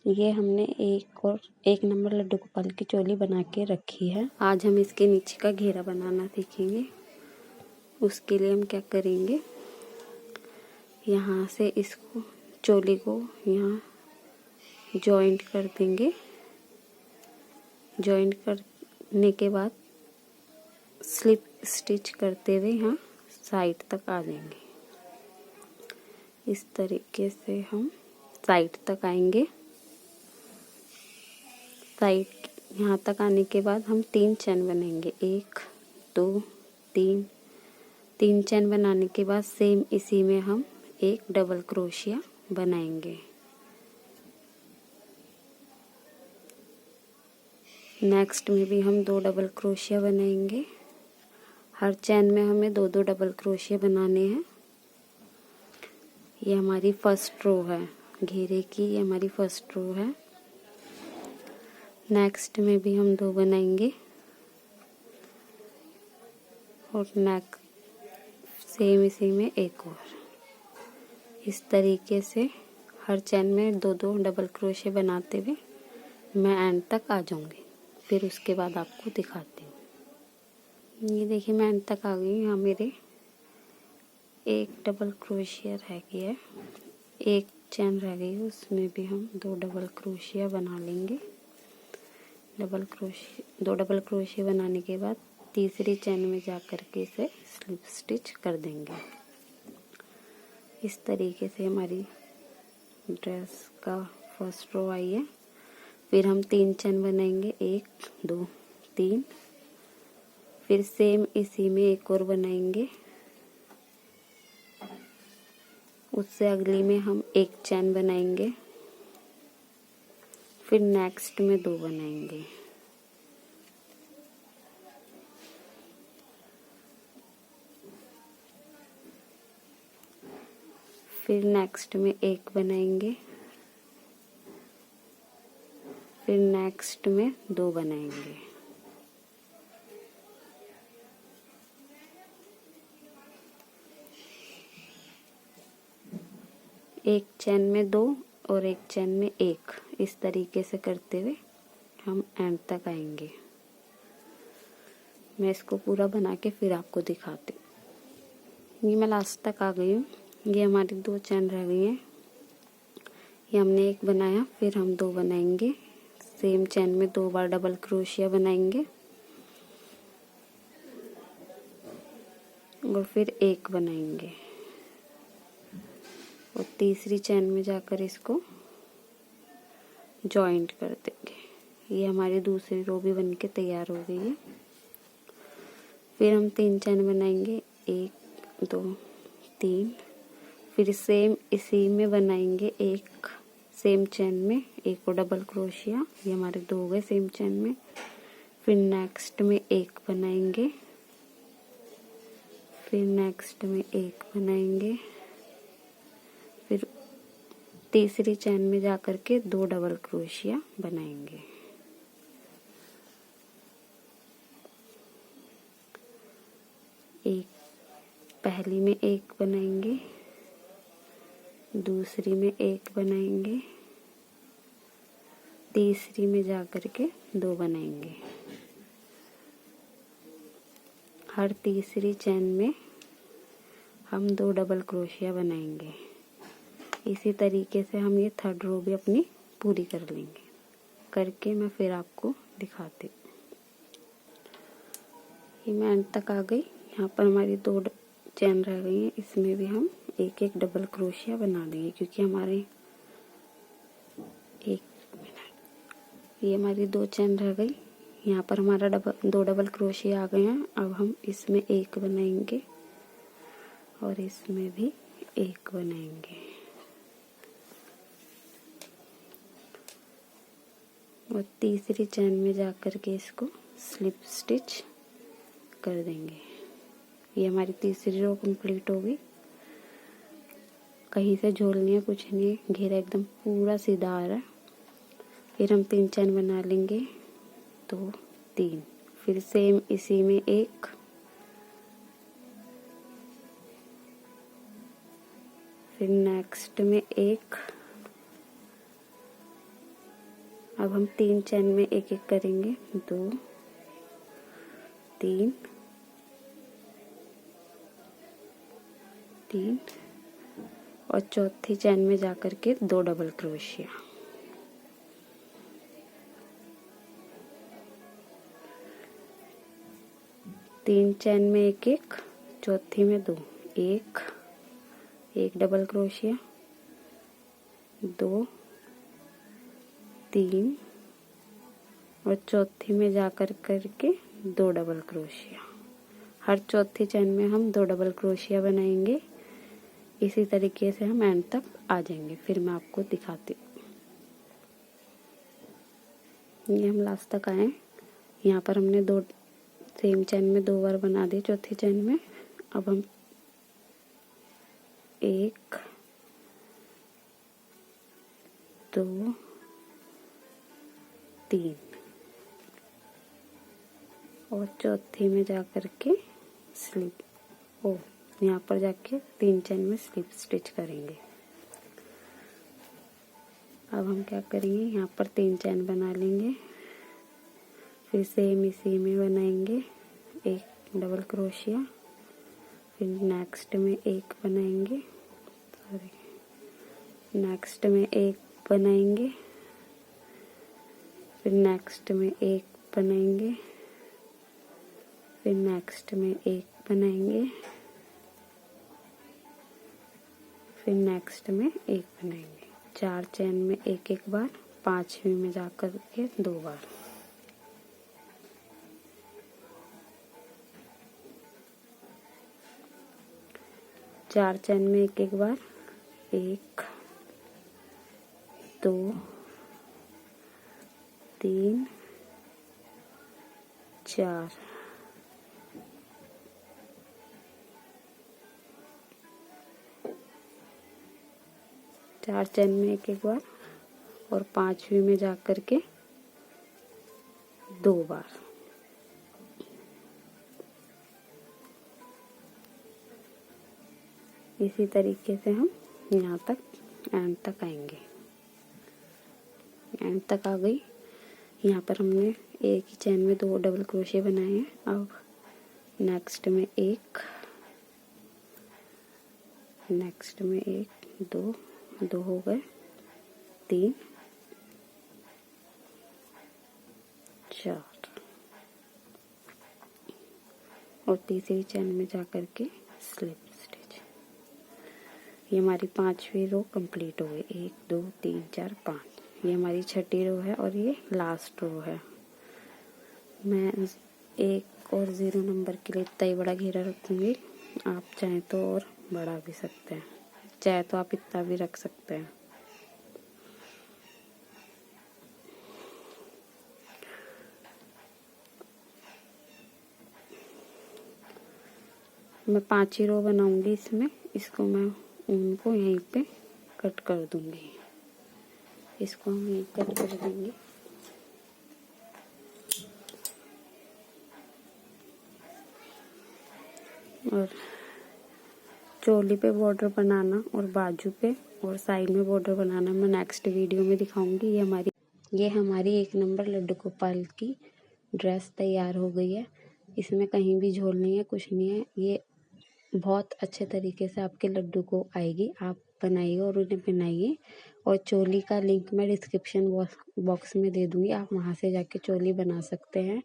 ये हमने एक नंबर लड्डू गोपाल की चोली बना के रखी है। आज हम इसके नीचे का घेरा बनाना सीखेंगे। उसके लिए हम क्या करेंगे, यहाँ से इसको चोली को यहाँ जॉइंट कर देंगे। जॉइंट करने के बाद स्लिप स्टिच करते हुए यहाँ साइड तक आ जाएंगे। इस तरीके से हम साइड तक आएंगे। साइड यहाँ तक आने के बाद हम 3 चैन बनाएंगे। 1 2 3 चैन बनाने के बाद सेम इसी में हम एक डबल क्रोशिया बनाएंगे। नेक्स्ट में भी हम 2 डबल क्रोशिया बनाएंगे। हर चैन में हमें 2 डबल क्रोशिया बनाने हैं। ये हमारी फर्स्ट रो है घेरे की, ये हमारी फर्स्ट रो है। नेक्स्ट में भी हम 2 बनाएंगे और नेक्स्ट सेम इसी में एक और। इस तरीके से हर चैन में 2 डबल क्रोशिया बनाते हुए मैं एंड तक आ जाऊंगी। फिर उसके बाद आपको दिखाती हूँ। ये देखिए मैं एंड तक आ गई। यहाँ मेरे एक डबल क्रोशिया रह गई है, एक चैन रह गई है, उसमें भी हम 2 डबल क्रोशिया बना लेंगे। 2 डबल क्रोशिया बनाने के बाद तीसरी चैन में जा कर के इसे स्लिप स्टिच कर देंगे। इस तरीके से हमारी ड्रेस का फर्स्ट रो आई है। फिर हम 3 चैन बनाएंगे, 1 2 3। फिर सेम इसी में एक और बनाएंगे। उससे अगली में हम 1 चैन बनाएंगे। फिर नेक्स्ट में 2 बनाएंगे। फिर नेक्स्ट में 1 बनाएंगे। फिर नेक्स्ट में 2 बनाएंगे। एक चैन में 2 और एक चैन में 1, इस तरीके से करते हुए हम एंड तक आएंगे। मैं इसको पूरा बना के फिर आपको दिखाती हूँ। ये मैं लास्ट तक आ गई हूँ। ये हमारी 2 चैन रह गई हैं। ये हमने 1 बनाया, फिर हम 2 बनाएंगे। सेम चैन में 2 बार डबल क्रोशिया बनाएंगे और फिर 1 बनाएंगे और तीसरी चैन में जाकर इसको जॉइंट कर देंगे। ये हमारी दूसरी रो भी बनके तैयार हो गई है। फिर हम 3 चैन बनाएंगे, 1 2 3। फिर सेम इसी में बनाएंगे एक सेम चैन में एक और डबल क्रोशिया। ये हमारे 2 हो गए सेम चैन में। फिर नेक्स्ट में 1 बनाएंगे। फिर नेक्स्ट में 1 बनाएंगे। फिर तीसरी चैन में जाकर के 2 डबल क्रोशिया बनाएंगे। पहली में 1 बनाएंगे, दूसरी में 1 बनाएंगे, तीसरी में जाकर के 2 बनाएंगे। हर तीसरी चैन में हम 2 डबल क्रोशिया बनाएंगे। इसी तरीके से हम ये थर्ड रो भी अपनी पूरी कर लेंगे। करके मैं फिर आपको दिखाती हूँ। ये मैं एंड तक आ गई। यहाँ पर हमारी 2 चैन रह गई हैं, इसमें भी हम एक एक डबल क्रोशिया बना देंगे क्योंकि हमारे ये हमारी 2 चैन रह गई। यहाँ पर हमारा 2 डबल क्रोशिया आ गए हैं। अब हम इसमें 1 बनाएंगे और इसमें भी 1 बनाएंगे और तीसरी चैन में जाकर के इसको स्लिप स्टिच कर देंगे। ये हमारी तीसरी रो कंप्लीट हो गई। कहीं से झोलनी है कुछ नहीं, घेरा एकदम पूरा सीधा आ रहा है। फिर हम 3 चैन बना लेंगे, 2 3। फिर सेम इसी में 1, फिर नेक्स्ट में 1, अब हम 3 चैन में एक एक करेंगे, 2 3 3 और चौथी चैन में जाकर के 2 डबल क्रोशिया। तीन चैन में एक एक, चौथी में 2, एक डबल क्रोशिया, 2 3 और चौथी में जाकर करके 2 डबल क्रोशिया। हर चौथी चैन में हम 2 डबल क्रोशिया बनाएंगे। इसी तरीके से हम एंड तक आ जाएंगे। फिर मैं आपको दिखाती हूँ। ये हम लास्ट तक आए। यहाँ पर हमने 2 सेम चैन में 2 बार बना दिए चौथी चैन में। अब हम 1 2 3 और चौथी में जाकर के स्लिप यहाँ पर जाके 3 चैन में स्लिप स्टिच करेंगे। अब हम क्या करेंगे, यहाँ पर 3 चैन बना लेंगे, फिर सेम इसी में बनाएंगे 1 डबल क्रोशिया, फिर नेक्स्ट में 1 बनाएंगे, नेक्स्ट में 1 बनाएंगे, फिर नेक्स्ट में 1 बनाएंगे, फिर नेक्स्ट में 1 बनाएंगे, फिर नेक्स्ट में 1 बनाएंगे। 4 चैन में एक एक बार, 5वीं में जाकर के 2 बार। चार चैन में एक एक बार, 1 2 3 4 4 चैन में एक एक बार और 5वीं में जाकर के 2 बार। इसी तरीके से हम यहाँ तक एंड तक आएंगे। एंड तक आ गई। यहाँ पर हमने एक ही चैन में 2 डबल क्रोशिया बनाए हैं। अब नेक्स्ट में 1, नेक्स्ट में 1 2 हो गए, 3 4 और तीसरी चैन में जाकर के स्लिप स्टिच। ये हमारी 5वीं रो कंप्लीट हो गई। 1 2 3 4 5। ये हमारी 6ठी रो है और ये लास्ट रो है। मैं 1 और 0 नंबर के लिए इतना ही बड़ा घेरा रखूंगी। आप चाहें तो और बढ़ा भी सकते हैं, चाहे तो आप इतना भी रख सकते हैं। मैं 5 ही रो बनाऊंगी इसमें। इसको मैं ऊन को यहीं पे कट कर दूंगी। इसको हम यहीं कट कर देंगे। और चोली पे बॉर्डर बनाना और बाजू पे और साइड में बॉर्डर बनाना मैं नेक्स्ट वीडियो में दिखाऊंगी। ये हमारी 1 नंबर लड्डू गोपाल की ड्रेस तैयार हो गई है। इसमें कहीं भी झोल नहीं है, कुछ नहीं है। ये बहुत अच्छे तरीके से आपके लड्डू को आएगी। आप बनाइए और उन्हें पहनाइए। और चोली का लिंक मैं डिस्क्रिप्शन बॉक्स में दे दूंगी। आप वहां से जाके चोली बना सकते हैं।